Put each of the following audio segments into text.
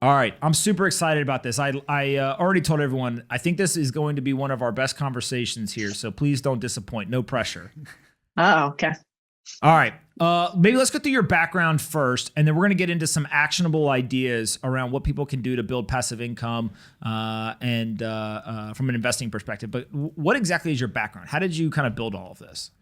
All right. I'm super excited about this. I already told everyone, I think this is going to be one of our best conversations here. So please don't disappoint. No pressure. Oh, okay. All right. Maybe let's go through your background first, and then we're going to get into some actionable ideas around what people can do to build passive income and from an investing perspective. But what exactly is your background? How did you kind of build all of this?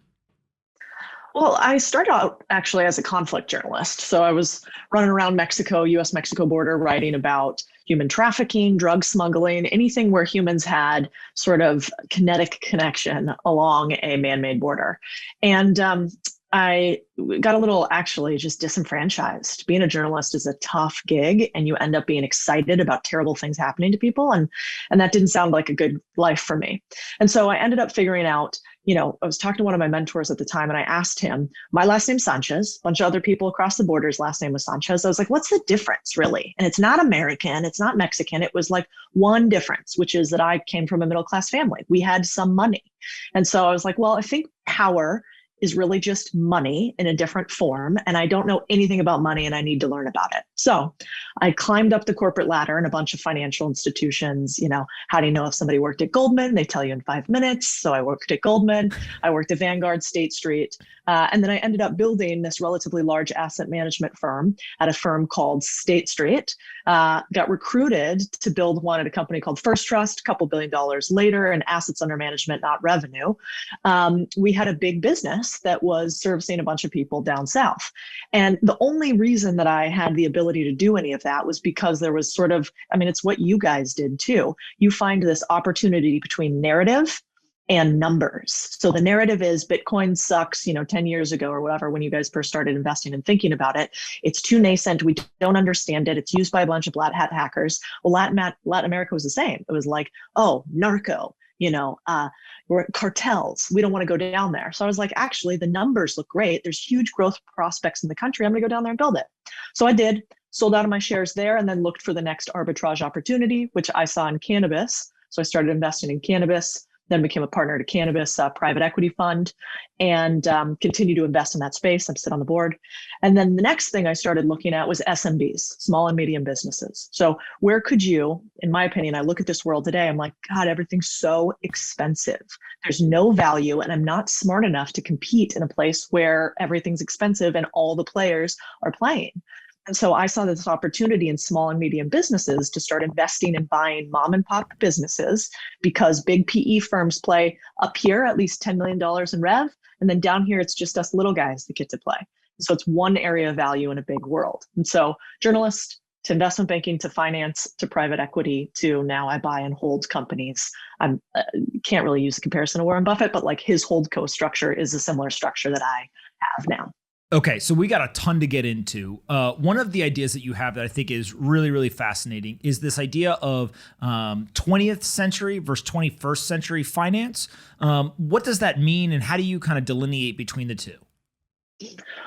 Well, I started out actually as a conflict journalist. So I was running around Mexico, US Mexico border, writing about human trafficking, drug smuggling, anything where humans had sort of kinetic connection along a man made border. And I got a little actually just disenfranchised. Being a journalist is a tough gig, and you end up being excited about terrible things happening to people. And that didn't sound like a good life for me. And so I ended up figuring out, I was talking to one of my mentors at the time, and I asked him, my last name's Sanchez, a bunch of other people across the border's last name was Sanchez. I was like, what's the difference really? And it's not American, it's not Mexican. It was like one difference, which is that I came from a middle class family. We had some money. And so I was like, well, I think power is really just money in a different form. And I don't know anything about money, and I need to learn about it. So I climbed up the corporate ladder in a bunch of financial institutions. How do you know if somebody worked at Goldman? They tell you in 5 minutes. So I worked at Goldman. I worked at Vanguard, State Street. And then I ended up building this relatively large asset management firm at a firm called State Street. Got recruited to build one at a company called First Trust, a couple $1 billion later, and assets under management, not revenue. We had a big business that was servicing a bunch of people down south. And the only reason that I had the ability to do any of that was because there was it's what you guys did too. You find this opportunity between narrative and numbers. So the narrative is Bitcoin sucks, 10 years ago or whatever, when you guys first started investing and thinking about it. It's too nascent. We don't understand it. It's used by a bunch of black hat hackers. Well, Latin America was the same. It was like, oh, narco, we're cartels. We don't want to go down there. So I was like, actually, the numbers look great. There's huge growth prospects in the country. I'm going to go down there and build it. So I did, sold out of my shares there, and then looked for the next arbitrage opportunity, which I saw in cannabis. So I started investing in cannabis, then became a partner to cannabis private equity fund, and continue to invest in that space. I'm sit on the board. And then the next thing I started looking at was SMBs, small and medium businesses. So where could you, in my opinion, I look at this world today, I'm like, God, everything's so expensive. There's no value, and I'm not smart enough to compete in a place where everything's expensive and all the players are playing. And so I saw this opportunity in small and medium businesses to start investing and buying mom and pop businesses, because big PE firms play up here at least $10 million in rev. And then down here, it's just us little guys that get to play. So it's one area of value in a big world. And so journalist to investment banking to finance to private equity to now I buy and hold companies. I can't really use the comparison of Warren Buffett, but like his holdco structure is a similar structure that I have now. Okay, so we got a ton to get into. One of the ideas that you have that I think is really, really fascinating is this idea of 20th century versus 21st century finance. What does that mean, and how do you kind of delineate between the two?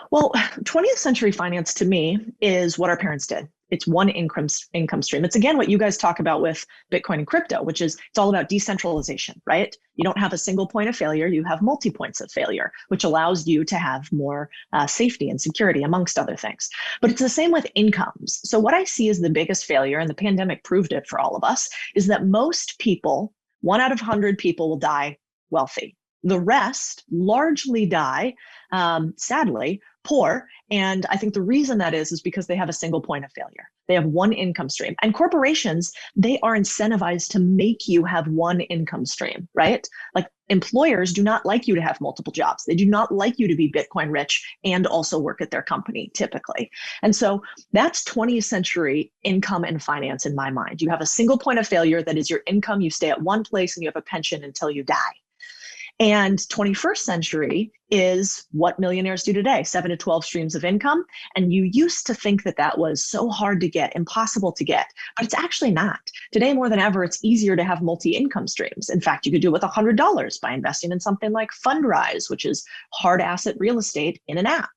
Well, 20th century finance to me is what our parents did. It's one income stream. It's again what you guys talk about with Bitcoin and crypto, which is it's all about decentralization, right? You don't have a single point of failure. You have multi points of failure, which allows you to have more safety and security, amongst other things. But it's the same with incomes. So what I see as the biggest failure, and the pandemic proved it for all of us, is that most people, 1 out of 100 people, will die wealthy. The rest largely die, sadly, poor. And I think the reason that is because they have a single point of failure. They have one income stream. And corporations, they are incentivized to make you have one income stream, right? Like employers do not like you to have multiple jobs. They do not like you to be Bitcoin rich and also work at their company, typically. And so that's 20th century income and finance in my mind. You have a single point of failure that is your income. You stay at one place and you have a pension until you die. And 21st century is what millionaires do today, 7 to 12 streams of income. And you used to think that that was so hard to get, impossible to get, but it's actually not. Today, more than ever, it's easier to have multi-income streams. In fact, you could do it with $100 by investing in something like Fundrise, which is hard asset real estate in an app.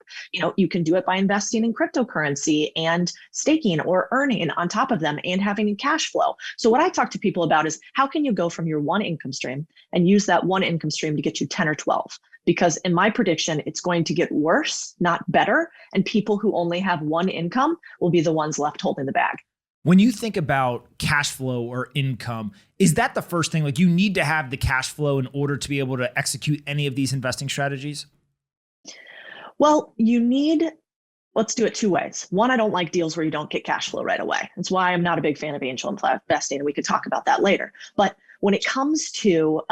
You can do it by investing in cryptocurrency and staking or earning on top of them and having cash flow. So what I talk to people about is how can you go from your one income stream and use that one income stream to get you 10 or 12? Because in my prediction, it's going to get worse, not better. And people who only have one income will be the ones left holding the bag. When you think about cash flow or income, is that the first thing? Like you need to have the cash flow in order to be able to execute any of these investing strategies? Well, let's do it two ways. One, I don't like deals where you don't get cash flow right away. That's why I'm not a big fan of angel investing. And we could talk about that later. But when it comes to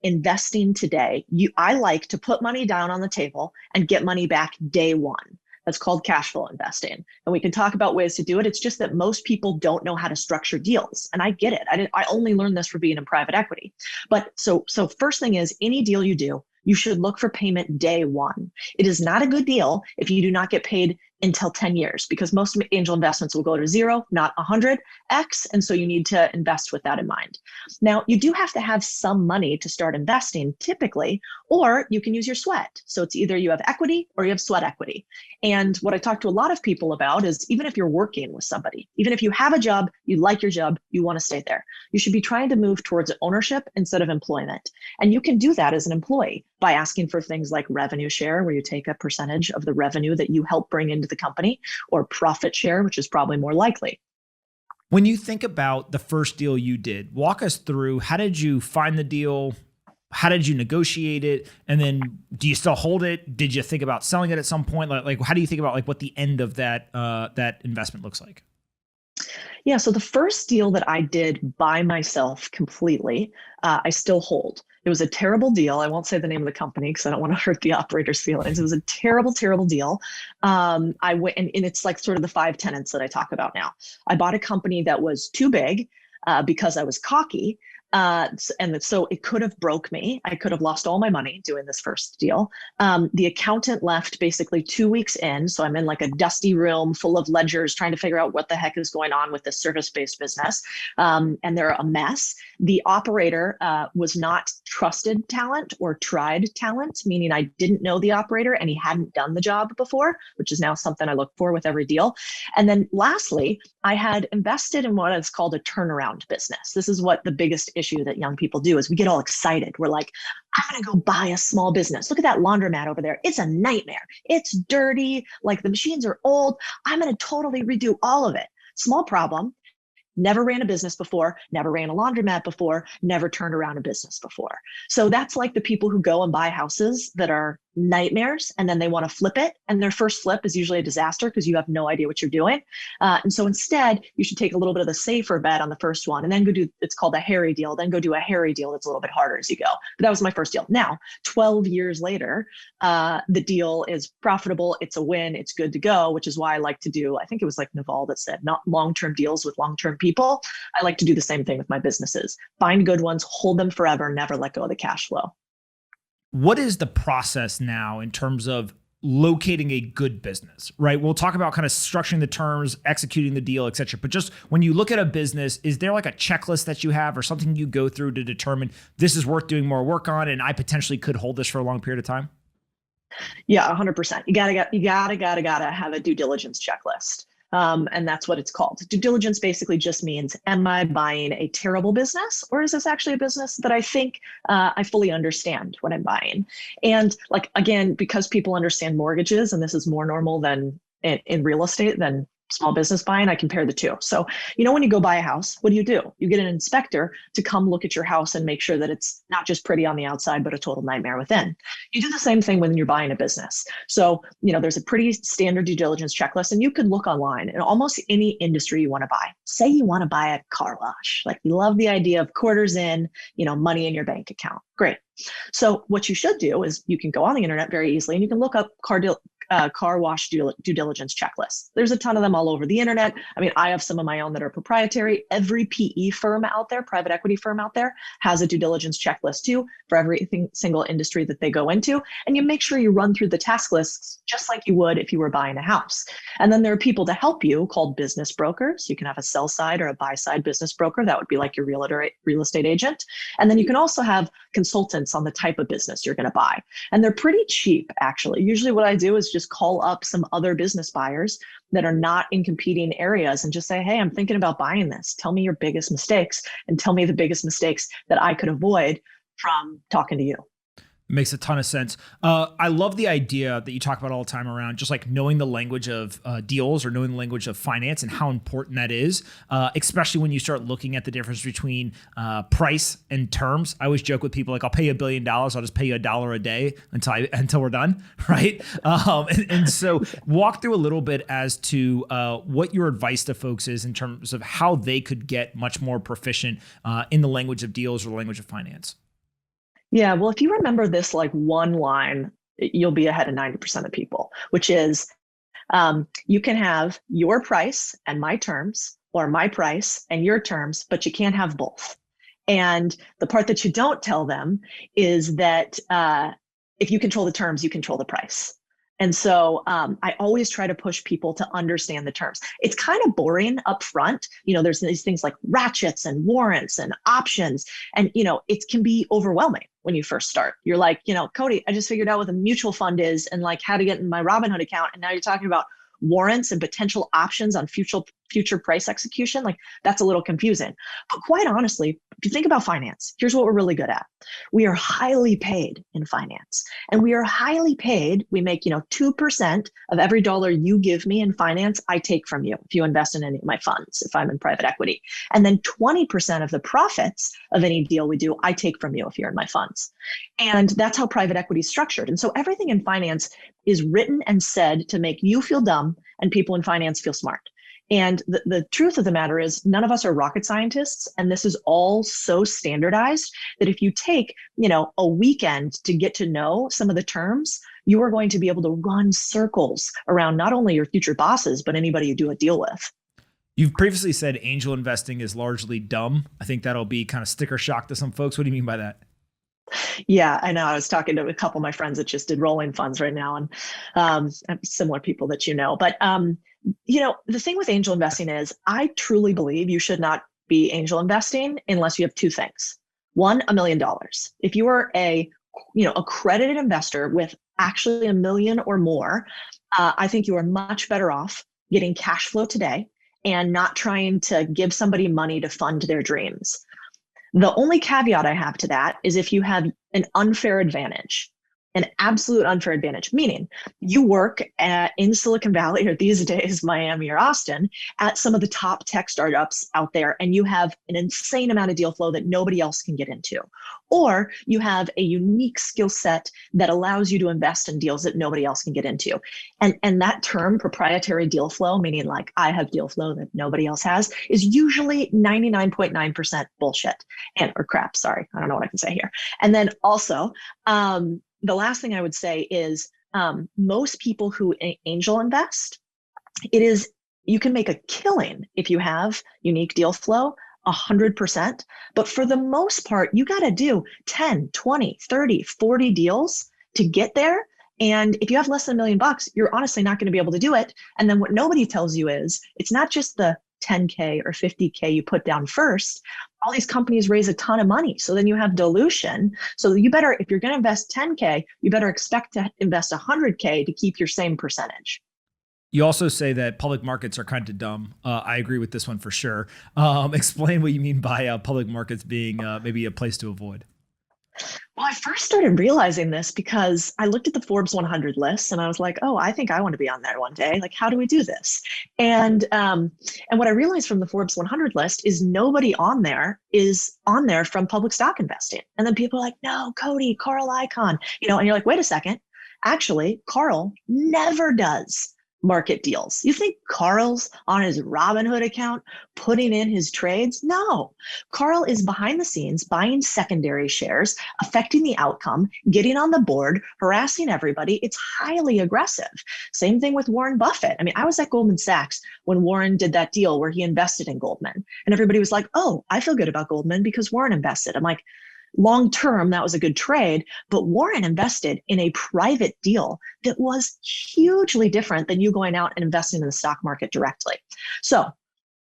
investing today, I like to put money down on the table and get money back day one. That's called cash flow investing. And we can talk about ways to do it. It's just that most people don't know how to structure deals. And I get it. I only learned this for being in private equity. But so first thing is any deal you do, you should look for payment day one. It is not a good deal if you do not get paid until 10 years, because most angel investments will go to zero, not 100x. And so you need to invest with that in mind. Now, you do have to have some money to start investing typically, or you can use your sweat. So it's either you have equity or you have sweat equity. And what I talk to a lot of people about is even if you're working with somebody, even if you have a job, you like your job, you want to stay there, you should be trying to move towards ownership instead of employment. And you can do that as an employee by asking for things like revenue share, where you take a percentage of the revenue that you help bring into the company, or profit share, which is probably more likely. When you think about the first deal you did, walk us through, how did you find the deal? How did you negotiate it? And then do you still hold it? Did you think about selling it at some point? Like how do you think about like what the end of that investment looks like? Yeah, so the first deal that I did by myself completely, I still hold. It was a terrible deal. I won't say the name of the company because I don't want to hurt the operator's feelings. It was a terrible, terrible deal. I went, and it's like sort of the five tenets that I talk about now. I bought a company that was too big because I was cocky. And so it could have broke me. I could have lost all my money doing this first deal. The accountant left basically 2 weeks in. So I'm in like a dusty room full of ledgers trying to figure out what the heck is going on with this service-based business. And they're a mess. The operator was not trusted talent or tried talent, meaning I didn't know the operator and he hadn't done the job before, which is now something I look for with every deal. And then lastly, I had invested in what is called a turnaround business. This is what the biggest issue that young people do is we get all excited. We're like, I'm going to go buy a small business. Look at that laundromat over there. It's a nightmare. It's dirty. Like the machines are old. I'm going to totally redo all of it. Small problem. Never ran a business before, never ran a laundromat before, never turned around a business before. So that's like the people who go and buy houses that are nightmares and then they want to flip it. And their first flip is usually a disaster because you have no idea what you're doing. And so instead, you should take a little bit of the safer bet on the first one and then go do, it's called a hairy deal, then go do a hairy deal that's a little bit harder as you go. But that was my first deal. Now, 12 years later, the deal is profitable. It's a win. It's good to go, which is why I like to do, I think it was like Naval that said, not long-term deals with long-term people. I like to do the same thing with my businesses. Find good ones, hold them forever, never let go of the cash flow. What is the process now in terms of locating a good business, right? We'll talk about kind of structuring the terms, executing the deal, et cetera. But just when you look at a business, is there like a checklist that you have or something you go through to determine this is worth doing more work on and I potentially could hold this for a long period of time? Yeah, 100%. You gotta have a due diligence checklist. And that's what it's called. Due diligence basically just means, am I buying a terrible business or is this actually a business that I think I fully understand what I'm buying? And like, again, because people understand mortgages and this is more normal than in real estate than small business buying, I compare the two. So, when you go buy a house, what do? You get an inspector to come look at your house and make sure that it's not just pretty on the outside, but a total nightmare within. You do the same thing when you're buying a business. So, there's a pretty standard due diligence checklist and you could look online in almost any industry you want to buy. Say you want to buy a car wash, like you love the idea of quarters in, money in your bank account. Great. So what you should do is you can go on the internet very easily and you can look up car wash due diligence checklists. There's a ton of them all over the internet. I mean, I have some of my own that are proprietary. Every PE firm out there, private equity firm out there, has a due diligence checklist too for every single industry that they go into. And you make sure you run through the task lists just like you would if you were buying a house. And then there are people to help you called business brokers. You can have a sell side or a buy side business broker. That would be like your real estate agent. And then you can also have consultants on the type of business you're going to buy. And they're pretty cheap, actually. Usually what I do is just call up some other business buyers that are not in competing areas and just say, hey, I'm thinking about buying this. Tell me your biggest mistakes and tell me the biggest mistakes that I could avoid from talking to you. Makes a ton of sense. I love the idea that you talk about all the time around just like knowing the language of deals or knowing the language of finance and how important that is, especially when you start looking at the difference between price and terms. I always joke with people like, I'll pay you $1 billion. I'll just pay you $1 a day until we're done, right? And so walk through a little bit as to what your advice to folks is in terms of how they could get much more proficient in the language of deals or the language of finance. Yeah, well, if you remember this like one line, you'll be ahead of 90% of people, which is you can have your price and my terms, or my price and your terms, but you can't have both. And the part that you don't tell them is that if you control the terms, you control the price. And so I always try to push people to understand the terms. It's kind of boring up front. There's these things like ratchets and warrants and options. And, it can be overwhelming when you first start. You're like, Codie, I just figured out what the mutual fund is and like how to get in my Robinhood account. And now you're talking about warrants and potential options on future price execution. Like that's a little confusing. But quite honestly, if you think about finance, here's what we're really good at. We are highly paid in finance, and we are highly paid. We make, 2% of every dollar you give me in finance, I take from you if you invest in any of my funds, if I'm in private equity. And then 20% of the profits of any deal we do, I take from you if you're in my funds. And that's how private equity is structured. And so everything in finance is written and said to make you feel dumb and people in finance feel smart. And the truth of the matter is none of us are rocket scientists. And this is all so standardized that if you take, a weekend to get to know some of the terms, you are going to be able to run circles around not only your future bosses, but anybody you do a deal with. You've previously said angel investing is largely dumb. I think that'll be kind of sticker shock to some folks. What do you mean by that? Yeah, I know. I was talking to a couple of my friends that just did rolling funds right now, and similar people that But the thing with angel investing is I truly believe you should not be angel investing unless you have two things. One, $1 million. If you are a accredited investor with actually $1 million or more, I think you are much better off getting cash flow today and not trying to give somebody money to fund their dreams. The only caveat I have to that is if you have an unfair advantage, an absolute unfair advantage, meaning you work in Silicon Valley or these days, Miami or Austin, at some of the top tech startups out there, and you have an insane amount of deal flow that nobody else can get into. Or you have a unique skill set that allows you to invest in deals that nobody else can get into. And that term, proprietary deal flow, meaning like I have deal flow that nobody else has, is usually 99.9% bullshit or crap. Sorry, I don't know what I can say here. And then also, the last thing I would say is most people who angel invest, you can make a killing if you have unique deal flow, 100%. But for the most part, you got to do 10, 20, 30, 40 deals to get there. And if you have less than $1 million, you're honestly not going to be able to do it. And then what nobody tells you is it's not just the 10K or 50K you put down first. All these companies raise a ton of money. So then you have dilution. So you better, if you're going to invest 10K, you better expect to invest 100K to keep your same percentage. You also say that public markets are kind of dumb. I agree with this one for sure. Explain what you mean by public markets being maybe a place to avoid. Well, I first started realizing this because I looked at the Forbes 100 list and I was like, oh, I think I want to be on there one day. Like, how do we do this? And what I realized from the Forbes 100 list is nobody on there is on there from public stock investing. And then people are like, no, Codie, Carl Icahn, and you're like, wait a second. Actually, Carl never does market deals. You think Carl's on his Robinhood account putting in his trades? No. Carl is behind the scenes buying secondary shares, affecting the outcome, getting on the board, harassing everybody. It's highly aggressive. Same thing with Warren Buffett. I mean, I was at Goldman Sachs when Warren did that deal where he invested in Goldman. And everybody was like, oh, I feel good about Goldman because Warren invested. I'm like, long term, that was a good trade, but Warren invested in a private deal that was hugely different than you going out and investing in the stock market directly. So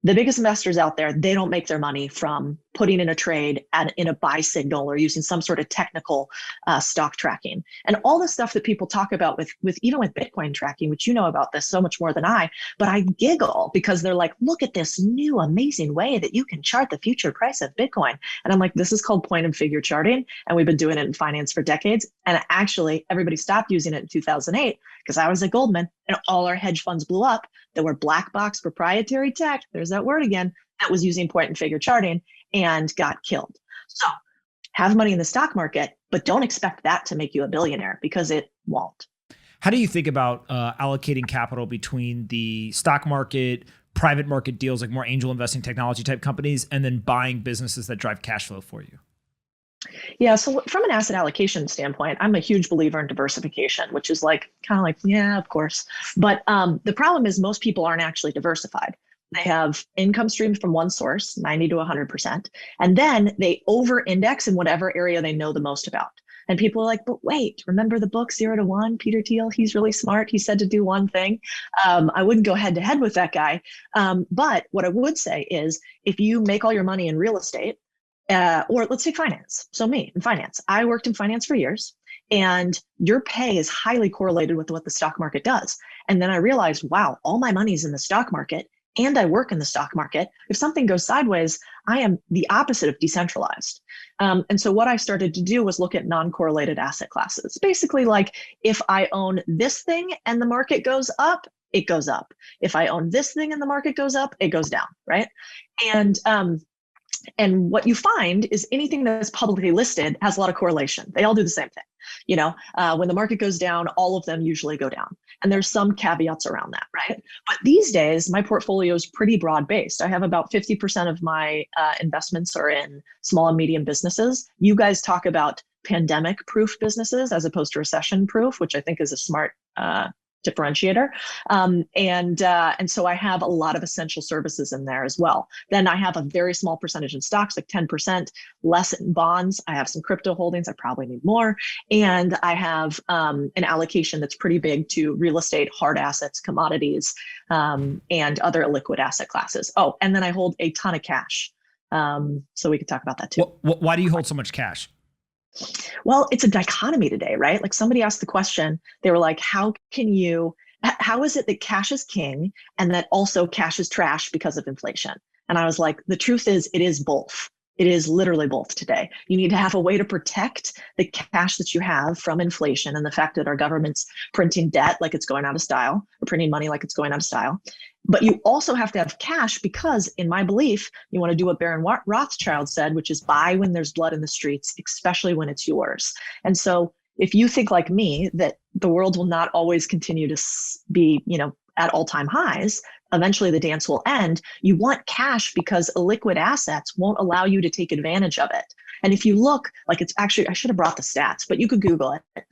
The biggest investors out there, they don't make their money from putting in a trade in a buy signal or using some sort of technical stock tracking. And all the stuff that people talk about with even with Bitcoin tracking, which you know about this so much more than I, but I giggle because they're like, look at this new amazing way that you can chart the future price of Bitcoin. And I'm like, this is called point and figure charting. And we've been doing it in finance for decades. And actually, everybody stopped using it in 2008 because I was at Goldman and all our hedge funds blew up that were black box proprietary tech. There's that word again, that was using point and figure charting and got killed. So have money in the stock market, but don't expect that to make you a billionaire because it won't. How do you think about allocating capital between the stock market, private market deals, like more angel investing technology type companies, and then buying businesses that drive cash flow for you? Yeah, so from an asset allocation standpoint, I'm a huge believer in diversification, which is like kind of like, yeah, of course. But the problem is most people aren't actually diversified. They have income streams from one source, 90 to 100%, and then they over-index in whatever area they know the most about. And people are like, but wait, remember the book 0 to 1, Peter Thiel? He's really smart. He said to do one thing. I wouldn't go head to head with that guy. But what I would say is if you make all your money in real estate, or let's say finance. So me in finance, I worked in finance for years and your pay is highly correlated with what the stock market does. And then I realized, wow, all my money's in the stock market and I work in the stock market. If something goes sideways, I am the opposite of decentralized. And so what I started to do was look at non-correlated asset classes. Basically, like if I own this thing and the market goes up, it goes up. If I own this thing and the market goes up, it goes down, right? And what you find is anything that's publicly listed has a lot of correlation. They all do the same thing. When the market goes down, all of them usually go down. And there's some caveats around that, right? But these days, my portfolio is pretty broad based. I have about 50% of my investments are in small and medium businesses. You guys talk about pandemic proof businesses as opposed to recession proof, which I think is a smart differentiator. And so I have a lot of essential services in there as well. Then I have a very small percentage in stocks, like 10%, less in bonds. I have some crypto holdings. I probably need more. And I have an allocation that's pretty big to real estate, hard assets, commodities, and other illiquid asset classes. Oh, and then I hold a ton of cash. So we could talk about that too. Why do you hold so much cash? Well, it's a dichotomy today, right? Like somebody asked the question, they were like, how is it that cash is king and that also cash is trash because of inflation? And I was like, the truth is it is both. It is literally both today. You need to have a way to protect the cash that you have from inflation and the fact that our government's printing debt like it's going out of style, or printing money like it's going out of style. But you also have to have cash because, in my belief, you want to do what Baron Rothschild said, which is buy when there's blood in the streets, especially when it's yours. And so if you think like me that the world will not always continue to be, at all-time highs, eventually the dance will end. You want cash because illiquid assets won't allow you to take advantage of it. And if you look, like it's actually, I should have brought the stats, but you could Google it.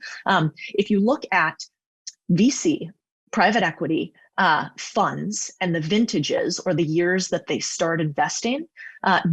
If you look at VC, private equity, funds and the vintages or the years that they start investing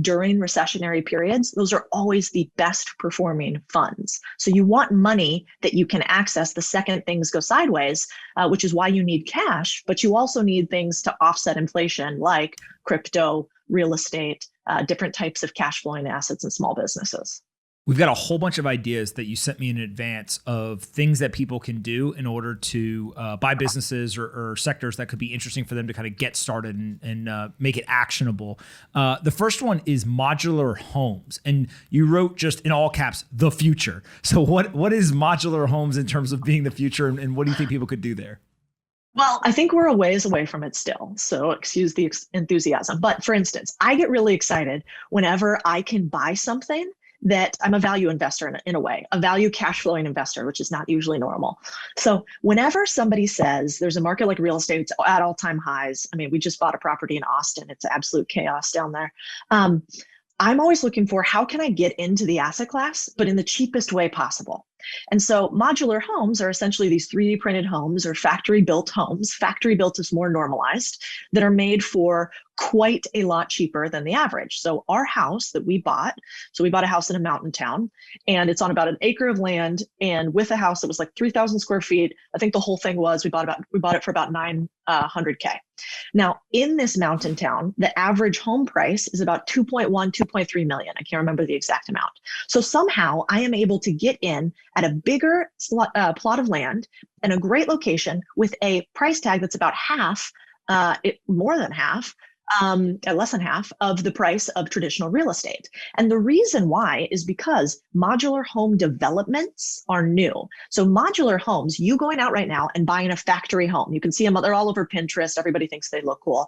during recessionary periods, those are always the best performing funds. So you want money that you can access the second things go sideways, which is why you need cash, but you also need things to offset inflation like crypto, real estate, different types of cash flowing assets and small businesses. We've got a whole bunch of ideas that you sent me in advance of things that people can do in order to buy businesses or sectors that could be interesting for them to kind of get started and make it actionable. The first one is modular homes. And you wrote just in all caps, the future. So what is modular homes in terms of being the future and what do you think people could do there? Well, I think we're a ways away from it still. So excuse the enthusiasm. But for instance, I get really excited whenever I can buy something that I'm a value investor in a way, a value cash flowing investor, which is not usually normal. So whenever somebody says there's a market like real estate, it's at all-time highs. I mean, we just bought a property in Austin. It's absolute chaos down there. I'm always looking for how can I get into the asset class, but in the cheapest way possible. And so modular homes are essentially these 3D printed homes or factory built homes. Factory built is more normalized, that are made for quite a lot cheaper than the average. So our house that we bought, so we bought a house in a mountain town, and it's on about an acre of land. And with a house that was like 3,000 square feet, I think the whole thing was we bought it for about 900K. Now, in this mountain town, the average home price is about 2.1, 2.3 million. I can't remember the exact amount. So somehow I am able to get in at a bigger plot of land and a great location with a price tag that's about half, more than half, less than half of the price of traditional real estate. And the reason why is because modular home developments are new. So modular homes, you going out right now and buying a factory home, you can see them, they're all over Pinterest. Everybody thinks they look cool.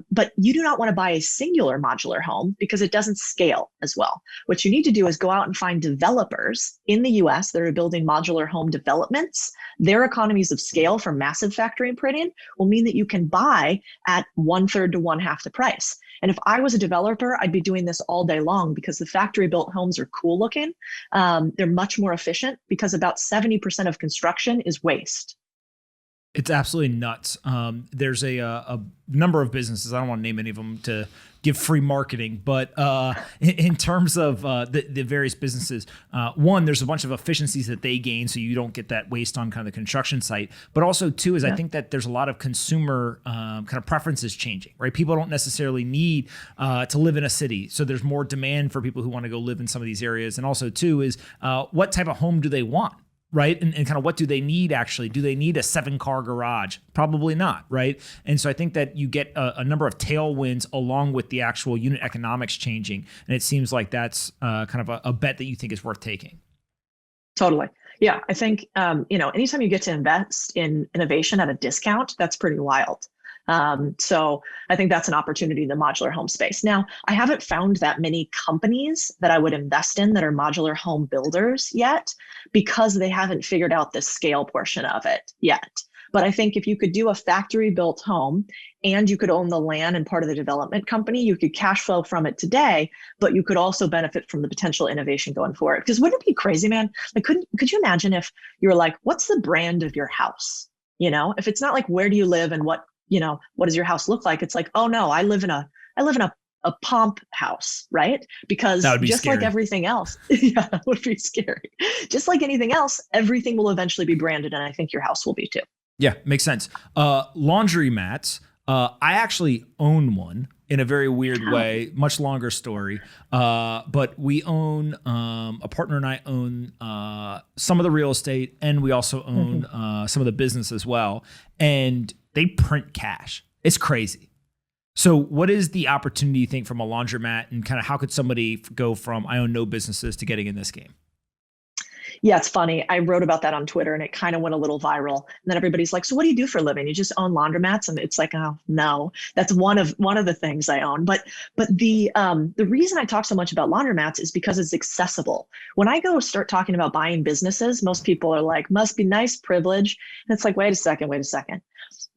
But you do not want to buy a singular modular home because it doesn't scale as well. What you need to do is go out and find developers in the US that are building modular home developments. Their economies of scale from massive factory printing will mean that you can buy at 1/3 to 1/2 the price. And if I was a developer, I'd be doing this all day long because the factory built homes are cool looking. They're much more efficient because about 70% of construction is waste. It's absolutely nuts. There's a number of businesses. I don't want to name any of them to give free marketing, but in terms of the various businesses, one, there's a bunch of efficiencies that they gain, so you don't get that waste on kind of the construction site. But also, two, is I think that there's a lot of consumer kind of preferences changing, right? People don't necessarily need to live in a city, so there's more demand for people who want to go live in some of these areas. And also, two, is what type of home do they want? Right. And kind of what do they need actually? Do they need a 7-car garage? Probably not. Right. And so I think that you get a number of tailwinds along with the actual unit economics changing. And it seems like that's kind of a bet that you think is worth taking. Totally. Yeah. I think, anytime you get to invest in innovation at a discount, that's pretty wild. So I think that's an opportunity in the modular home space. Now, I haven't found that many companies that I would invest in that are modular home builders yet, because they haven't figured out the scale portion of it yet. But I think if you could do a factory built home and you could own the land and part of the development company, you could cash flow from it today, but you could also benefit from the potential innovation going forward. Because wouldn't it be crazy, man? Like, could you imagine if you were like, what's the brand of your house? If it's not like, where do you live and what does your house look like? It's like, oh no, I live in a pomp house, right? Because That would be just scary. like everything else, yeah, that would be scary. Just like anything else, everything will eventually be branded, and I think your house will be too. Yeah, makes sense. Laundromats. I actually own one in a very weird way, much longer story. But we own, a partner and I own some of the real estate, and we also own some of the business as well. And they print cash. It's crazy. So what is the opportunity, you think, from a laundromat, and kind of how could somebody go from I own no businesses to getting in this game? Yeah, it's funny. I wrote about that on Twitter and it kind of went a little viral. And then everybody's like, so what do you do for a living? You just own laundromats? And it's like, oh no, that's one of the things I own. But the reason I talk so much about laundromats is because it's accessible. When I go start talking about buying businesses, most people are like, must be nice privilege. And it's like, wait a second.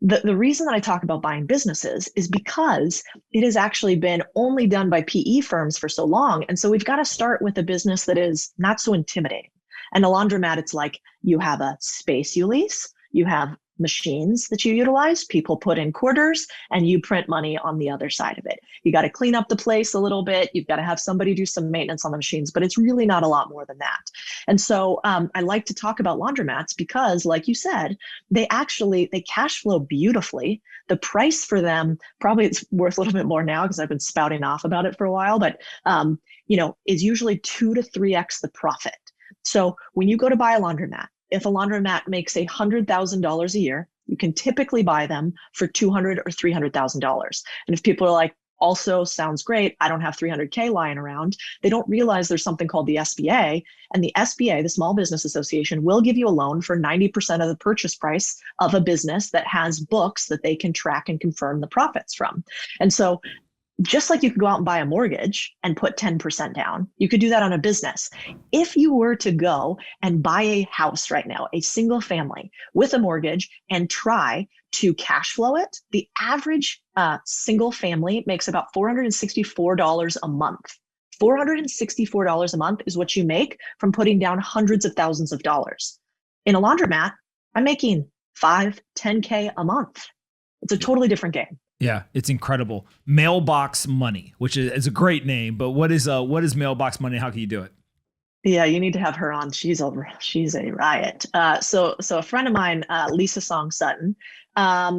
The reason that I talk about buying businesses is because it has actually been only done by PE firms for so long. And so we've got to start with a business that is not so intimidating. And a laundromat, it's like you have a space you lease, you have machines that you utilize, people put in quarters, and you print money on the other side of it. You got to clean up the place a little bit. You've got to have somebody do some maintenance on the machines, but it's really not a lot more than that. And so I like to talk about laundromats because, like you said, they cash flow beautifully. The price for them, probably it's worth a little bit more now because I've been spouting off about it for a while, but is usually 2 to 3x the profit. So when you go to buy a laundromat, if a laundromat makes $100,000 a year, you can typically buy them for $200,000 or $300,000. And if people are like, also sounds great, I don't have 300K lying around, they don't realize there's something called the SBA. And the SBA, the Small Business Association, will give you a loan for 90% of the purchase price of a business that has books that they can track and confirm the profits from. And so just like you could go out and buy a mortgage and put 10% down, you could do that on a business. If you were to go and buy a house right now, a single family with a mortgage, and try to cash flow it, the average single family makes about $464 a month $464 a month is what you make from putting down hundreds of thousands of dollars. In a laundromat, I'm making 5, 10K a month. It's a totally different game. Yeah, it's incredible. Mailbox Money, which is a great name, but what is Mailbox Money? How can you do it? Yeah, you need to have her on. She's a riot. So a friend of mine, Lisa Song Sutton,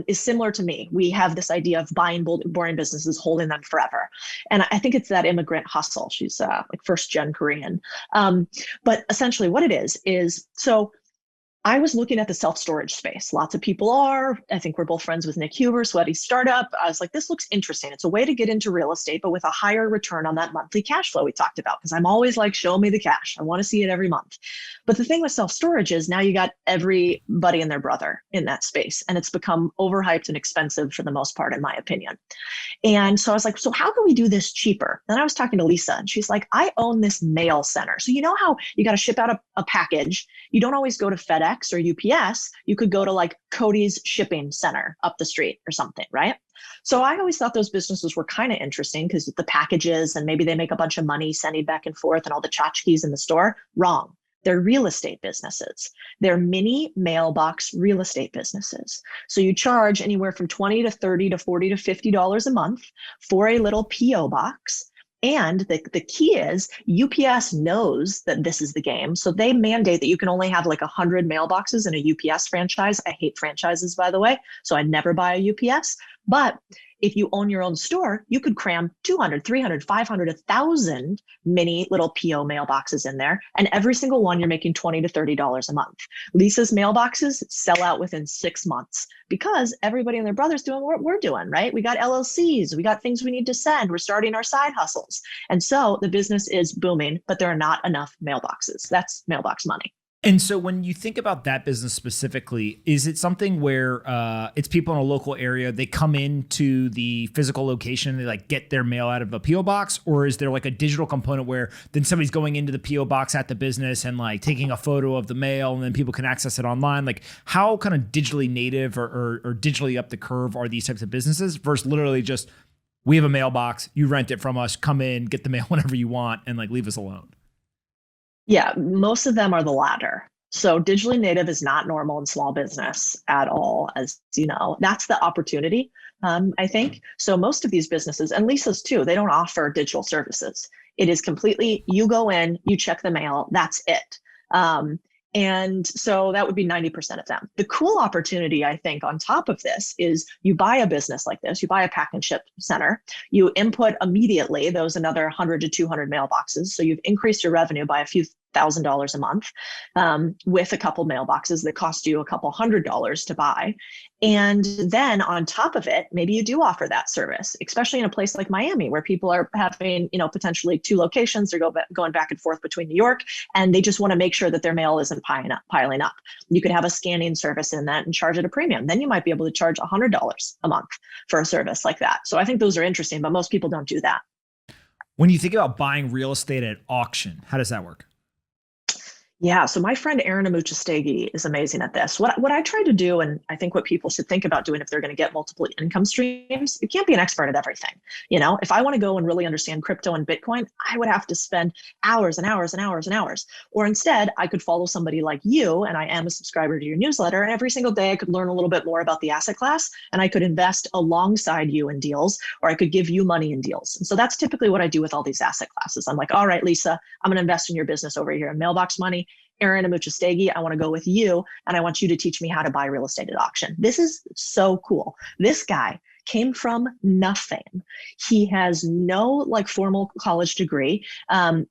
is similar to me. We have this idea of buying boring businesses, holding them forever, and I think it's that immigrant hustle. She's like first gen Korean, but essentially what it is so. I was looking at the self-storage space. Lots of people are. I think we're both friends with Nick Huber, Sweaty Startup. I was like, this looks interesting. It's a way to get into real estate, but with a higher return on that monthly cash flow we talked about. Because I'm always like, show me the cash. I want to see it every month. But the thing with self-storage is now you got everybody and their brother in that space. And it's become overhyped and expensive for the most part, in my opinion. And so I was like, so how can we do this cheaper? And I was talking to Lisa and she's like, I own this mail center. So you know how you got to ship out a package. You don't always go to FedEx or UPS. You could go to like Codie's shipping center up the street or something, right? So I always thought those businesses were kind of interesting because the packages and maybe they make a bunch of money sending back and forth and all the tchotchkes in the store. Wrong. They're real estate businesses. They're mini mailbox real estate businesses. So you charge anywhere from $20 to $30 to $40 to $50 a month for a little PO box. And the key is UPS knows that this is the game. So they mandate that you can only have like 100 mailboxes in a UPS franchise. I hate franchises, by the way. So I'd never buy a UPS. But if you own your own store, you could cram 200, 300, 500, 1,000 mini little PO mailboxes in there. And every single one, you're making $20 to $30 a month. Lisa's mailboxes sell out within 6 months because everybody and their brother's doing what we're doing, right? We got LLCs, we got things we need to send, we're starting our side hustles. And so the business is booming, but there are not enough mailboxes. That's mailbox money. And so when you think about that business specifically, is it something where it's people in a local area, they come into the physical location, they like get their mail out of a PO box, or is there like a digital component where then somebody's going into the PO box at the business and like taking a photo of the mail and then people can access it online? Like how kind of digitally native or digitally up the curve are these types of businesses versus literally just, we have a mailbox, you rent it from us, come in, get the mail whenever you want and like leave us alone? Yeah, most of them are the latter. So digitally native is not normal in small business at all, as you know. That's the opportunity, I think. So most of these businesses, and Lisa's too, they don't offer digital services. It is completely, you go in, you check the mail, that's it. And so that would be 90% of them. The cool opportunity, I think, on top of this is you buy a business like this, you buy a pack and ship center, you input immediately those another 100 to 200 mailboxes. So you've increased your revenue by a few $1,000 a month with a couple mailboxes that cost you a couple $100 to buy. And then on top of it, maybe you do offer that service, especially in a place like Miami, where people are having, potentially 2 locations. They're going back and forth between New York, and they just want to make sure that their mail isn't piling up. You could have a scanning service in that and charge it a premium. Then you might be able to charge $100 a month for a service like that. So I think those are interesting, but most people don't do that. When you think about buying real estate at auction, how does that work? Yeah, so my friend Erin Amuchastegui is amazing at this. What I try to do, and I think what people should think about doing if they're going to get multiple income streams, you can't be an expert at everything. If I want to go and really understand crypto and Bitcoin, I would have to spend hours and hours and hours and hours. Or instead, I could follow somebody like you, and I am a subscriber to your newsletter, and every single day I could learn a little bit more about the asset class, and I could invest alongside you in deals, or I could give you money in deals. And so that's typically what I do with all these asset classes. I'm like, all right, Lisa, I'm going to invest in your business over here in mailbox money. Erin Amuchastegui, I want to go with you, and I want you to teach me how to buy real estate at auction. This is so cool. This guy came from nothing. He has no formal college degree,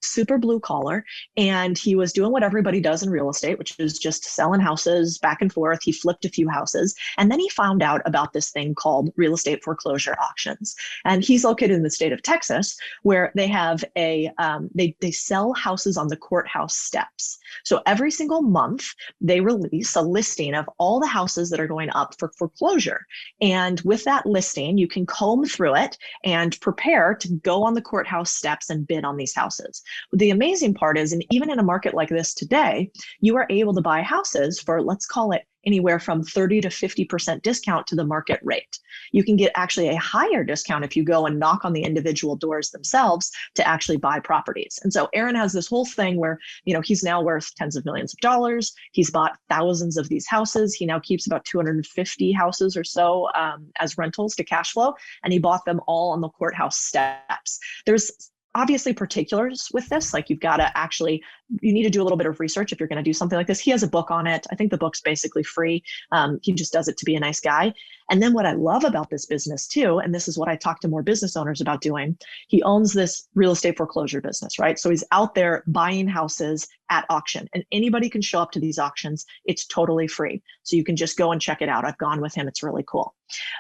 super blue collar, and he was doing what everybody does in real estate, which is just selling houses back and forth. He flipped a few houses, and then he found out about this thing called real estate foreclosure auctions. And he's located in the state of Texas, where they have they sell houses on the courthouse steps. So every single month, they release a listing of all the houses that are going up for foreclosure. And with that listing, you can comb through it and prepare to go on the courthouse steps and bid on these houses. The amazing part is, and even in a market like this today, you are able to buy houses for, let's call it anywhere from 30 to 50% discount to the market rate. You can get actually a higher discount if you go and knock on the individual doors themselves to actually buy properties. And so Aaron has this whole thing where, he's now worth tens of millions of dollars. He's bought thousands of these houses. He now keeps about 250 houses or so as rentals to cash flow. And he bought them all on the courthouse steps. There's obviously particulars with this, like you need to do a little bit of research if you're going to do something like this. He has a book on it. I think the book's basically free. He just does it to be a nice guy. And then what I love about this business too, and this is what I talk to more business owners about doing, he owns this real estate foreclosure business, right? So he's out there buying houses at auction, and anybody can show up to these auctions. It's totally free. So you can just go and check it out. I've gone with him. It's really cool.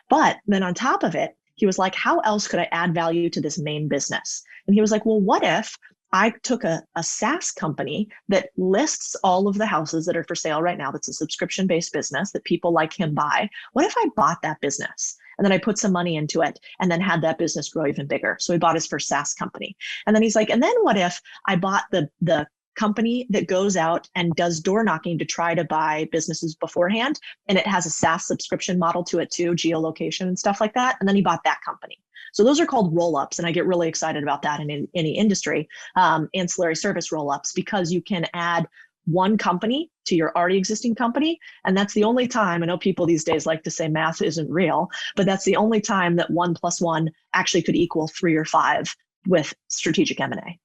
But then on top of it, he was like, how else could I add value to this main business? And he was like, well, what if I took a SaaS company that lists all of the houses that are for sale right now, that's a subscription-based business that people like him buy. What if I bought that business? And then I put some money into it and then had that business grow even bigger. So he bought his first SaaS company. And then he's like, and then what if I bought the company that goes out and does door knocking to try to buy businesses beforehand, and it has a SaaS subscription model to it too, geolocation and stuff like that. And then he bought that company. So those are called roll-ups, and I get really excited about that in any industry, ancillary service roll-ups, because you can add one company to your already existing company. And that's the only time, I know people these days like to say math isn't real, but that's the only time that 1 + 1 actually could equal 3 or 5 with strategic M&A.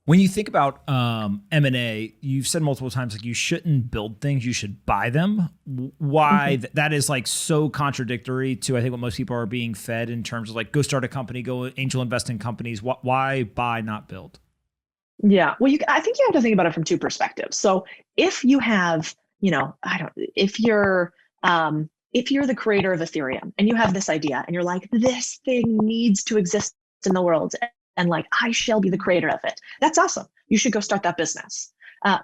When you think about M&A, you've said multiple times, like, you shouldn't build things, you should buy them. Why? That is like so contradictory to, I think, what most people are being fed in terms of like, go start a company, go angel invest in companies. Why buy, not build? Yeah, well, I think you have to think about it from two perspectives. So if you have, if you're the creator of Ethereum and you have this idea and you're like, this thing needs to exist in the world, and like, I shall be the creator of it. That's awesome. You should go start that business.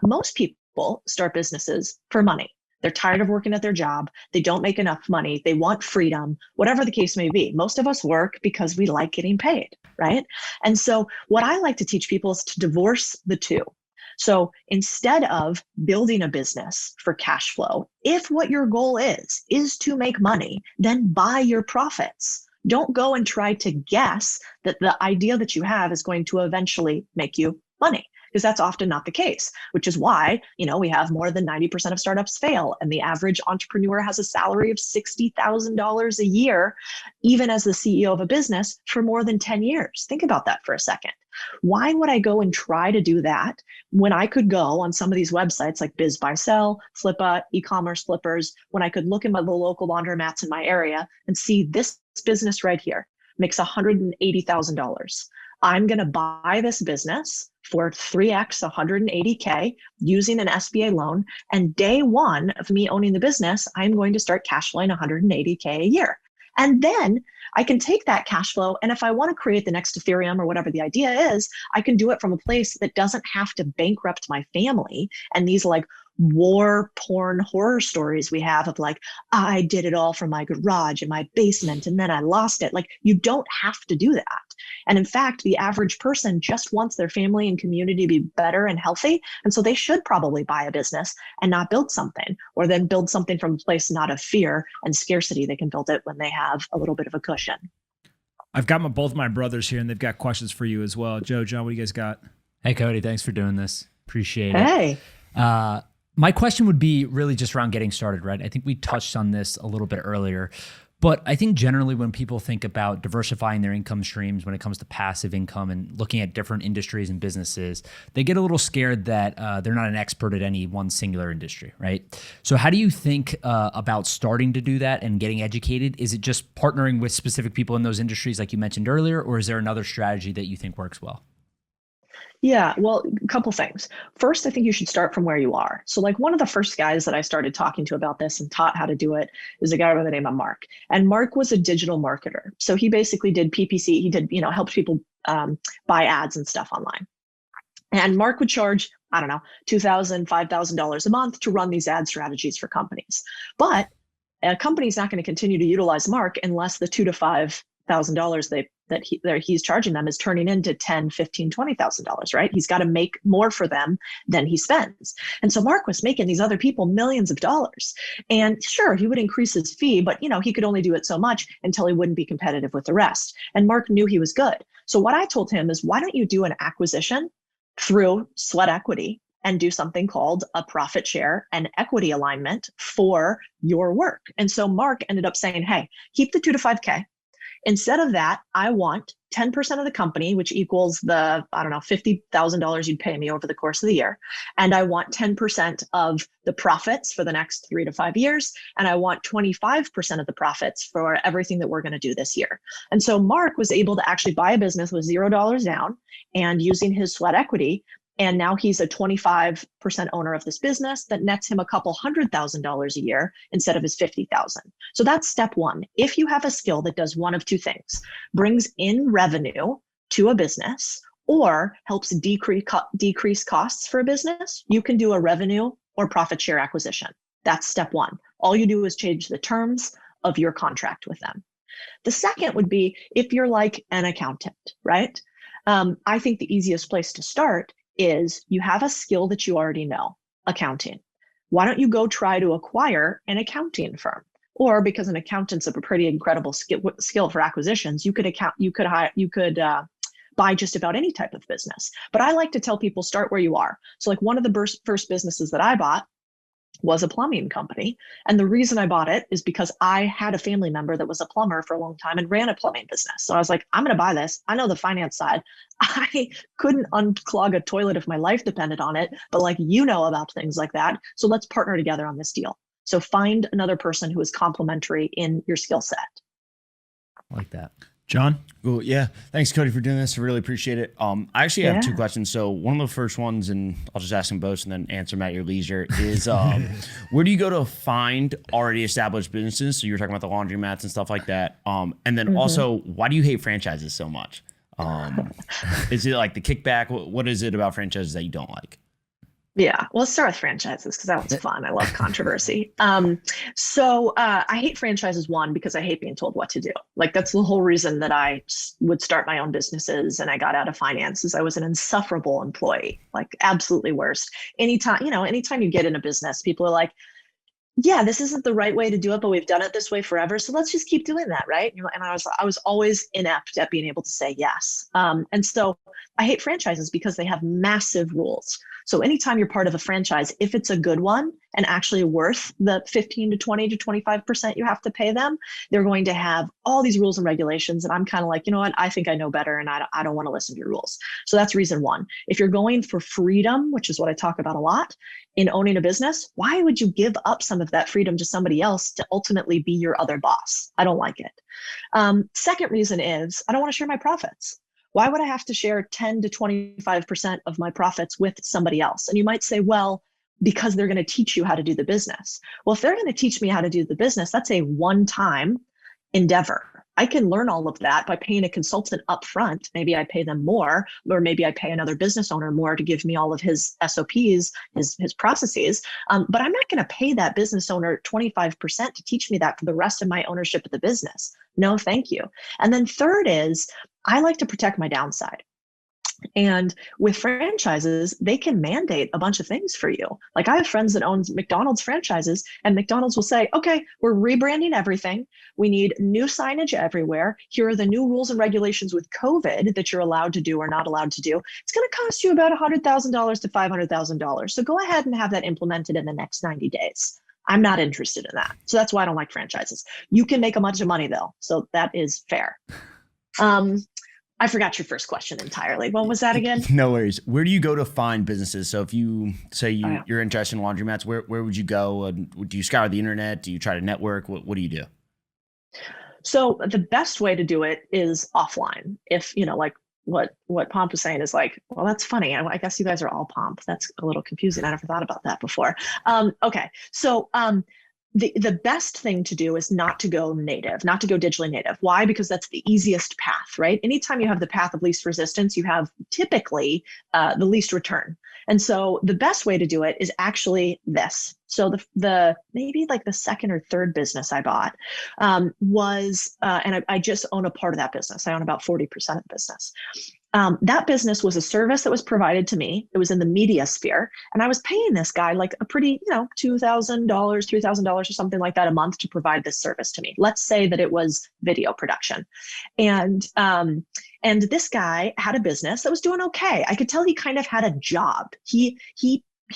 Most people start businesses for money. They're tired of working at their job. They don't make enough money. They want freedom, whatever the case may be. Most of us work because we like getting paid, right? And so what I like to teach people is to divorce the two. So instead of building a business for cash flow, if what your goal is to make money, then buy your profits. Don't go and try to guess that the idea that you have is going to eventually make you money, because that's often not the case, which is why, we have more than 90% of startups fail. And the average entrepreneur has a salary of $60,000 a year, even as the CEO of a business, for more than 10 years. Think about that for a second. Why would I go and try to do that when I could go on some of these websites like Biz Buy Sell, Flippa, e-commerce flippers, when I could look at the local laundromats in my area and see this business right here makes $180,000. I'm going to buy this business for 3x 180K using an SBA loan. And day one of me owning the business, I'm going to start cash flowing 180K a year. And then I can take that cash flow, and if I want to create the next Ethereum or whatever the idea is, I can do it from a place that doesn't have to bankrupt my family. And these like war porn horror stories we have of like, I did it all from my garage and my basement and then I lost it. Like, you don't have to do that. And in fact, the average person just wants their family and community to be better and healthy. And so they should probably buy a business and not build something, or then build something from a place not of fear and scarcity. They can build it when they have a little bit of a cushion. I've got both my brothers here and they've got questions for you as well. Joe, John, what do you guys got? Hey, Codie, thanks for doing this. Appreciate it. Hey. My question would be really just around getting started, right? I think we touched on this a little bit earlier, but I think generally when people think about diversifying their income streams when it comes to passive income and looking at different industries and businesses, they get a little scared that they're not an expert at any one singular industry, right? So how do you think about starting to do that and getting educated? Is it just partnering with specific people in those industries like you mentioned earlier, or is there another strategy that you think works well? Yeah, well, a couple things. First, I think you should start from where you are. So like one of the first guys that I started talking to about this and taught how to do it is a guy by the name of Mark. And Mark was a digital marketer. So he basically did PPC. He did, helped people buy ads and stuff online. And Mark would charge, I don't know, $2,000, $5,000 a month to run these ad strategies for companies. But a company's not going to continue to utilize Mark unless the $2,000 to $5,000 that he's charging them is turning into $10, $15, $20,000, right? He's got to make more for them than he spends. And so Mark was making these other people millions of dollars. And sure, he would increase his fee, but he could only do it so much until he wouldn't be competitive with the rest. And Mark knew he was good. So what I told him is, why don't you do an acquisition through sweat equity and do something called a profit share and equity alignment for your work? And so Mark ended up saying, hey, keep the 2 to 5K. Instead of that, I want 10% of the company, which equals the, $50,000 you'd pay me over the course of the year. And I want 10% of the profits for the next 3 to 5 years. And I want 25% of the profits for everything that we're going to do this year. And so Mark was able to actually buy a business with $0 down and using his sweat equity. And now he's a 25% owner of this business that nets him a couple $100,000 a year instead of his 50,000. So that's step one. If you have a skill that does one of two things, brings in revenue to a business or helps decrease costs for a business, you can do a revenue or profit share acquisition. That's step one. All you do is change the terms of your contract with them. The second would be if you're like an accountant, right? I think the easiest place to start is you have a skill that you already know, accounting. Why don't you go try to acquire an accounting firm? Or because an accountant's a pretty incredible skill for acquisitions, you could buy just about any type of business. But I like to tell people, start where you are. So like one of the first businesses that I bought was a plumbing company. And the reason I bought it is because I had a family member that was a plumber for a long time and ran a plumbing business. So I was like, I'm going to buy this. I know the finance side. I couldn't unclog a toilet if my life depended on it, but about things like that. So let's partner together on this deal. So find another person who is complementary in your skill set. I like that. John? Cool. Yeah. Thanks, Cody, for doing this. I really appreciate it. I actually have two questions. So one of the first ones, and I'll just ask them both and then answer them at your leisure, is where do you go to find already established businesses? So you were talking about the laundromats and stuff like that. And then also, why do you hate franchises so much? Is it like the kickback? What is it about franchises that you don't like? Yeah, well, let's start with franchises because that one's fun. I love controversy. So I hate franchises, one, because I hate being told what to do. Like that's the whole reason that I would start my own businesses and I got out of finances. I was an insufferable employee, like absolutely worst. Anytime you get in a business, people are like, yeah, this isn't the right way to do it, but we've done it this way forever. So let's just keep doing that, right? And I was always inept at being able to say yes. And so I hate franchises because they have massive rules. So anytime you're part of a franchise, if it's a good one and actually worth the 15 to 20 to 25% you have to pay them, they're going to have all these rules and regulations. And I'm kind of like, you know what? I think I know better and I don't want to listen to your rules. So that's reason one. If you're going for freedom, which is what I talk about a lot in owning a business, why would you give up some of that freedom to somebody else to ultimately be your other boss? I don't like it. Second reason is I don't want to share my profits. Why would I have to share 10 to 25% of my profits with somebody else? And you might say, well, because they're going to teach you how to do the business. Well, if they're going to teach me how to do the business, that's a one-time endeavor. I can learn all of that by paying a consultant up front. Maybe I pay them more, or maybe I pay another business owner more to give me all of his SOPs, his processes. But I'm not going to pay that business owner 25% to teach me that for the rest of my ownership of the business. No, thank you. And then third is I like to protect my downside. And with franchises, they can mandate a bunch of things for you. Like I have friends that own McDonald's franchises, and McDonald's will say, okay, we're rebranding everything. We need new signage everywhere. Here are the new rules and regulations with COVID that you're allowed to do or not allowed to do. It's going to cost you about $100,000 to $500,000. So go ahead and have that implemented in the next 90 days. I'm not interested in that. So that's why I don't like franchises. You can make a bunch of money though. So that is fair. I forgot your first question entirely. What was that again? No worries. Where do you go to find businesses? So if you say you're interested in laundromats, where would you go? Do you scour the internet? Do you try to network? What do you do? So the best way to do it is offline. If, like what Pomp was saying is like, well, that's funny. I guess you guys are all Pomp. That's a little confusing. I never thought about that before. Okay. So the best thing to do is not to go native, not to go digitally native. Why? Because that's the easiest path, right? Anytime you have the path of least resistance, you have typically the least return. And so the best way to do it is actually this. So the maybe like the second or third business I bought was, and I just own a part of that business. I own about 40% of the business. That business was a service that was provided to me. It was in the media sphere. And I was paying this guy like a pretty, $2,000, $3,000 or something like that a month to provide this service to me. Let's say that it was video production. And this guy had a business that was doing okay. I could tell he kind of had a job. He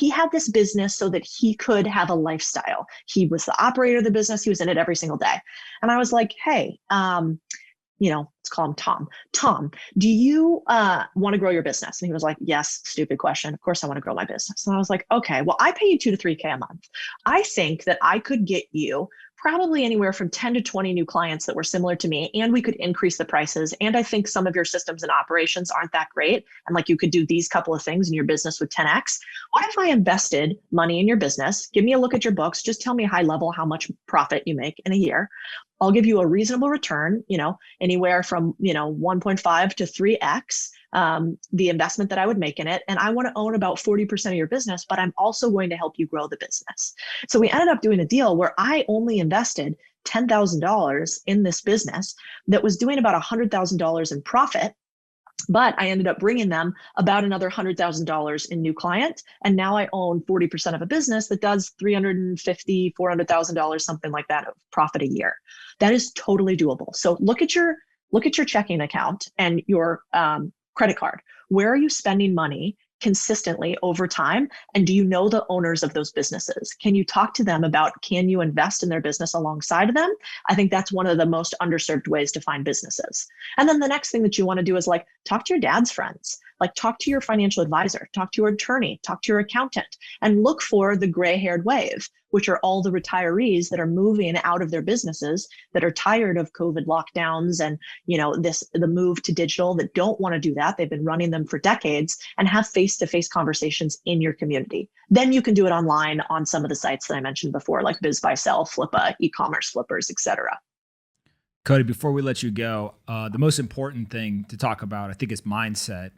had this business so that he could have a lifestyle. He was the operator of the business. He was in it every single day. And I was like, hey, let's call him Tom. Tom, do you want to grow your business? And he was like, yes, stupid question. Of course I want to grow my business. And I was like, okay, well, I pay you 2 to 3K a month. I think that I could get you probably anywhere from 10 to 20 new clients that were similar to me, and we could increase the prices. And I think some of your systems and operations aren't that great. And like you could do these couple of things and your business would 10X. What if I invested money in your business? Give me a look at your books. Just tell me high level how much profit you make in a year. I'll give you a reasonable return, anywhere from, 1.5 to 3X the investment that I would make in it. And I want to own about 40% of your business, but I'm also going to help you grow the business. So we ended up doing a deal where I only invested $10,000 in this business that was doing about $100,000 in profit. But I ended up bringing them about another $100,000 in new clients. And now I own 40% of a business that does $350,000, $400,000, something like that of profit a year. That is totally doable. So look at your checking account and your credit card. Where are you spending money consistently over time? And do you know the owners of those businesses? Can you talk to them about, can you invest in their business alongside of them? I think that's one of the most underserved ways to find businesses. And then the next thing that you want to do is like, talk to your dad's friends, like talk to your financial advisor, talk to your attorney, talk to your accountant, and look for the gray-haired wave, which are all the retirees that are moving out of their businesses, that are tired of COVID lockdowns and, the move to digital, that don't want to do that. They've been running them for decades, and have face-to-face conversations in your community. Then you can do it online on some of the sites that I mentioned before, like BizBuySell, Flippa, e-commerce flippers, et cetera. Codie, before we let you go, the most important thing to talk about, I think, is mindset.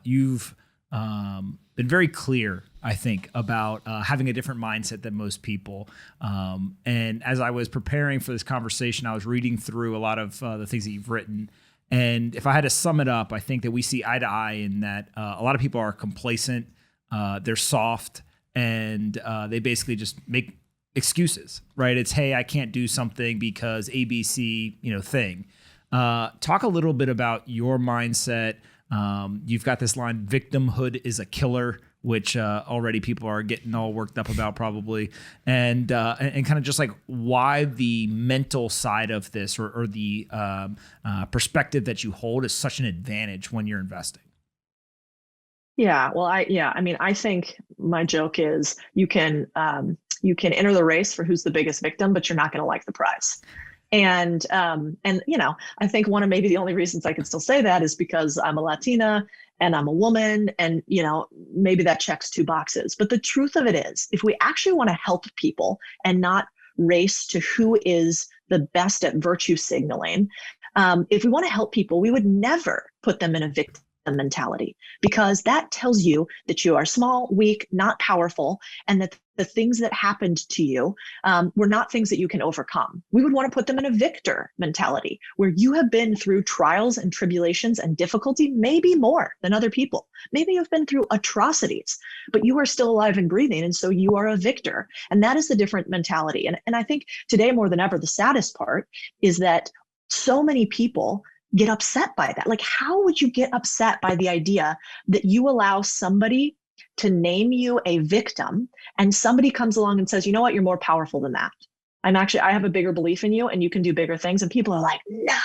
You've been very clear, I think, about having a different mindset than most people. And as I was preparing for this conversation, I was reading through a lot of the things that you've written. And if I had to sum it up, I think that we see eye to eye in that a lot of people are complacent, they're soft, and they basically just make excuses, right? It's, hey, I can't do something because ABC, thing. Talk a little bit about your mindset. You've got this line, victimhood is a killer, which already people are getting all worked up about probably. And kind of just like why the mental side of this or the perspective that you hold is such an advantage when you're investing. Yeah, well, I think my joke is you can enter the race for who's the biggest victim, but you're not going to like the prize. And I think one of maybe the only reasons I can still say that is because I'm a Latina and I'm a woman, and maybe that checks 2 boxes. But the truth of it is, if we actually want to help people and not race to who is the best at virtue signaling, if we want to help people, we would never put them in a victim mentality, because that tells you that you are small, weak, not powerful, and that the things that happened to you were not things that you can overcome. We would want to put them in a victor mentality, where you have been through trials and tribulations and difficulty, maybe more than other people. Maybe you've been through atrocities, but you are still alive and breathing, and so you are a victor. And that is the different mentality. And I think today more than ever, the saddest part is that so many people get upset by that. Like, how would you get upset by the idea that you allow somebody to name you a victim and somebody comes along and says, you know what, you're more powerful than that. I have a bigger belief in you and you can do bigger things. And people are like, no,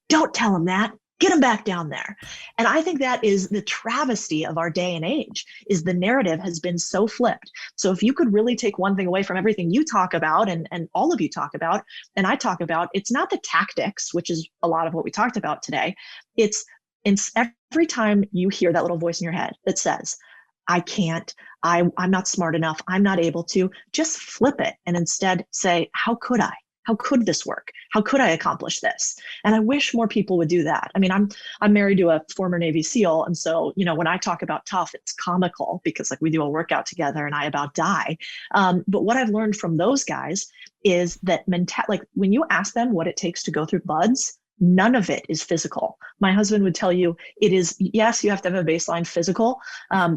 don't tell them that. Get them back down there. And I think that is the travesty of our day and age, is the narrative has been so flipped. So if you could really take one thing away from everything you talk about and all of you talk about, and I talk about, it's not the tactics, which is a lot of what we talked about today. It's every time you hear that little voice in your head that says, I can't, I'm not smart enough, I'm not able to. Just flip it and instead say, how could I? How could this work? How could I accomplish this? And I wish more people would do that. I mean, I'm married to a former Navy SEAL. And so, when I talk about tough, it's comical because like we do a workout together and I about die. But what I've learned from those guys is that like when you ask them what it takes to go through buds, none of it is physical. My husband would tell you it is, yes, you have to have a baseline physical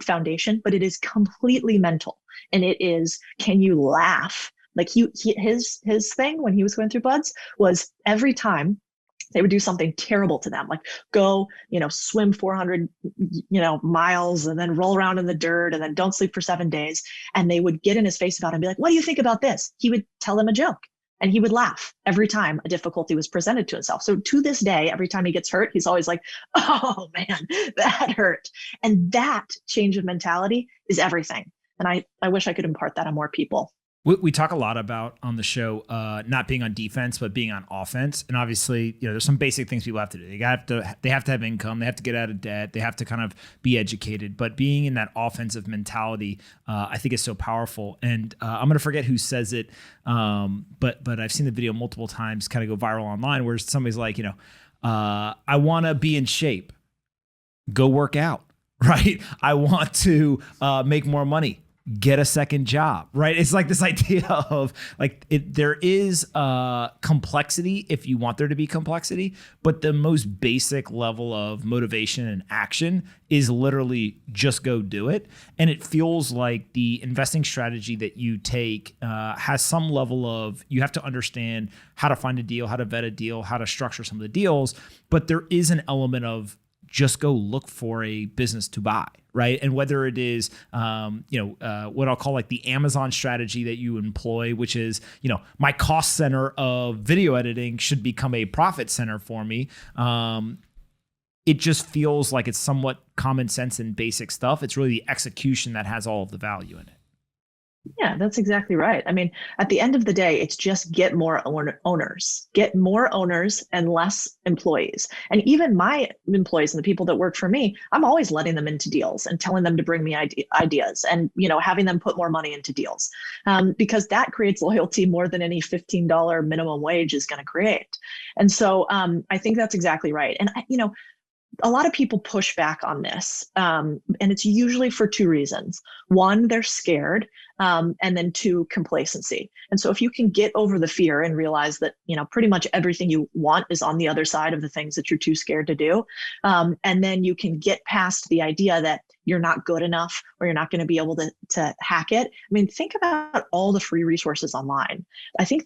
foundation, but it is completely mental. And it is, can you laugh? Like his thing when he was going through buds was every time they would do something terrible to them, like go, swim 400, miles and then roll around in the dirt and then don't sleep for 7 days. And they would get in his face about it and be like, what do you think about this? He would tell them a joke and he would laugh every time a difficulty was presented to himself. So to this day, every time he gets hurt, he's always like, oh man, that hurt. And that change of mentality is everything. And I wish I could impart that on more people. We talk a lot about on the show not being on defense, but being on offense. And obviously, there's some basic things people have to do. They have to have income. They have to get out of debt. They have to kind of be educated. But being in that offensive mentality, I think is so powerful. And I'm going to forget who says it, but I've seen the video multiple times kind of go viral online where somebody's like, I want to be in shape. Go work out, right? I want to make more money. Get a second job, right? It's like this idea of like there is complexity if you want there to be complexity, but the most basic level of motivation and action is literally just go do it. And it feels like the investing strategy that you take has some level of, you have to understand how to find a deal, how to vet a deal, how to structure some of the deals, but there is an element of just go look for a business to buy, right? And whether it is, what I'll call like the Amazon strategy that you employ, which is, my cost center of video editing should become a profit center for me. It just feels like it's somewhat common sense and basic stuff. It's really the execution that has all of the value in it. Yeah, that's exactly right. I mean, at the end of the day, it's just get more owners, and less employees. And even my employees and the people that work for me, I'm always letting them into deals and telling them to bring me ideas and, having them put more money into deals because that creates loyalty more than any $15 minimum wage is going to create. And so I think that's exactly right. And, a lot of people push back on this, and it's usually for two reasons. One, they're scared, and then two, complacency. And so if you can get over the fear and realize that, pretty much everything you want is on the other side of the things that you're too scared to do, and then you can get past the idea that you're not good enough or you're not going to be able to hack it. I mean, think about all the free resources online. I think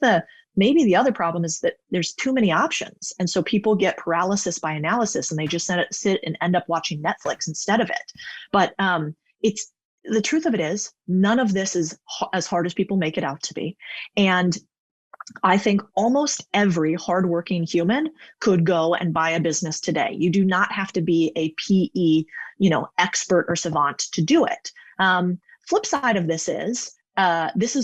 maybe the other problem is that there's too many options. And so people get paralysis by analysis and they just sit and end up watching Netflix instead of it. But it's the truth of it is none of this is as hard as people make it out to be. And I think almost every hardworking human could go and buy a business today. You do not have to be a PE, expert or savant to do it. Flip side of this is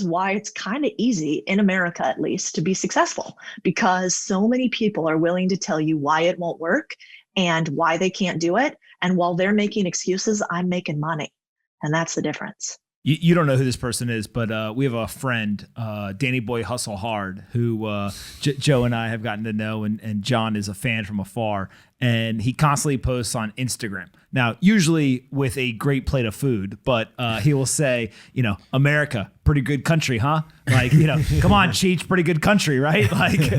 why it's kind of easy in America, at least, to be successful, because so many people are willing to tell you why it won't work and why they can't do it. And while they're making excuses, I'm making money. And that's the difference. You don't know who this person is, but we have a friend, Danny Boy Hustle Hard, who Joe and I have gotten to know, and John is a fan from afar. And he constantly posts on Instagram. Now, usually with a great plate of food, but he will say, America, pretty good country, huh? Like, come on, Cheech, pretty good country, right? Like,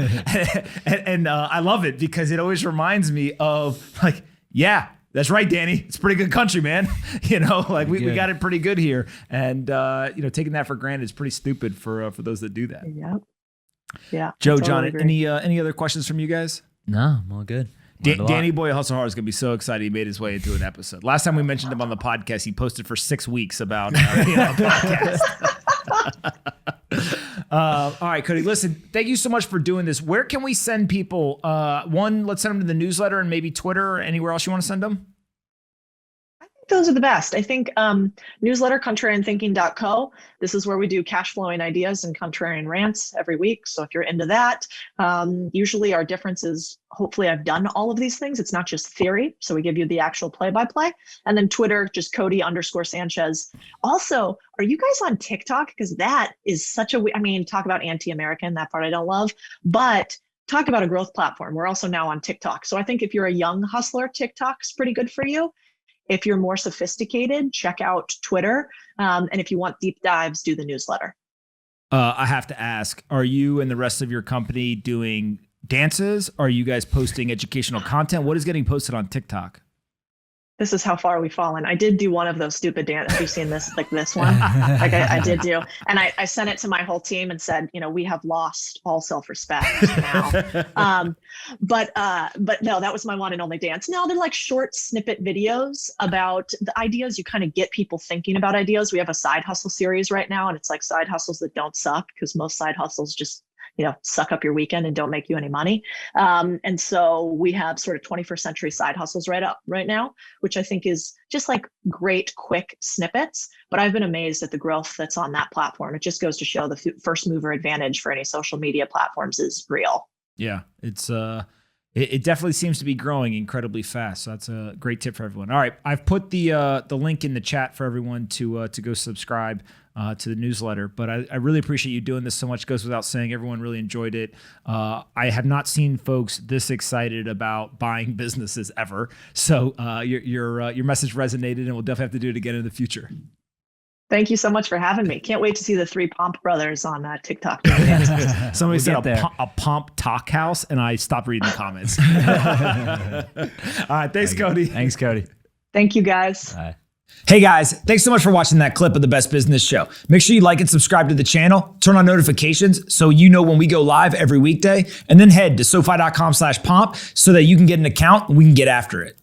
and I love it because it always reminds me of like, yeah. That's right, Danny. It's a pretty good country, man. We got it pretty good here. And, taking that for granted is pretty stupid for those that do that. Yep. Yeah. Joe, totally John, agree. any other questions from you guys? No, I'm all good. Danny Boy Hustle Hard is going to be so excited he made his way into an episode. Last time we mentioned him on the podcast, he posted for 6 weeks about a podcast. All right, Codie, listen, thank you so much for doing this. Where can we send people? One, let's send them to the newsletter and maybe Twitter or anywhere else you want to send them. Those are the best. I think newsletter, contrarianthinking.co. This is where we do cash flowing ideas and contrarian rants every week. So if you're into that, usually our difference is hopefully I've done all of these things. It's not just theory. So we give you the actual play-by-play. And then Twitter, just Codie_Sanchez. Also, are you guys on TikTok? Because that is such a, I mean, talk about anti-American, that part I don't love, but talk about a growth platform. We're also now on TikTok. So I think if you're a young hustler, TikTok's pretty good for you. If you're more sophisticated, check out Twitter. And if you want deep dives, do the newsletter. I have to ask, are you and the rest of your company doing dances? Are you guys posting educational content? What is getting posted on TikTok? This is how far we've fallen. I did do one of those stupid dance. Have you seen this? Like this one? Like I did do. And I sent it to my whole team and said, we have lost all self-respect now. But no, that was my one and only dance. No, they're like short snippet videos about the ideas. You kind of get people thinking about ideas. We have a side hustle series right now, and it's like side hustles that don't suck, because most side hustles just suck up your weekend and don't make you any money. And so we have sort of 21st century side hustles right now, which I think is just like great, quick snippets. But I've been amazed at the growth that's on that platform. It just goes to show the first mover advantage for any social media platforms is real. Yeah, it's it definitely seems to be growing incredibly fast. So that's a great tip for everyone. All right, I've put the link in the chat for everyone to go subscribe to the newsletter. But I really appreciate you doing this so much. It goes without saying, everyone really enjoyed it. I have not seen folks this excited about buying businesses ever. So your message resonated, and we'll definitely have to do it again in the future. Thank you so much for having me. Can't wait to see the three Pomp brothers on TikTok. Somebody said a Pomp talk house, and I stopped reading the comments. All right. Thanks, Codie. Thanks, Codie. Thank you, guys. Bye. Hey guys, thanks so much for watching that clip of the Best Business Show. Make sure you like and subscribe to the channel, turn on notifications so you know when we go live every weekday, and then head to SoFi.com/pomp so that you can get an account and we can get after it.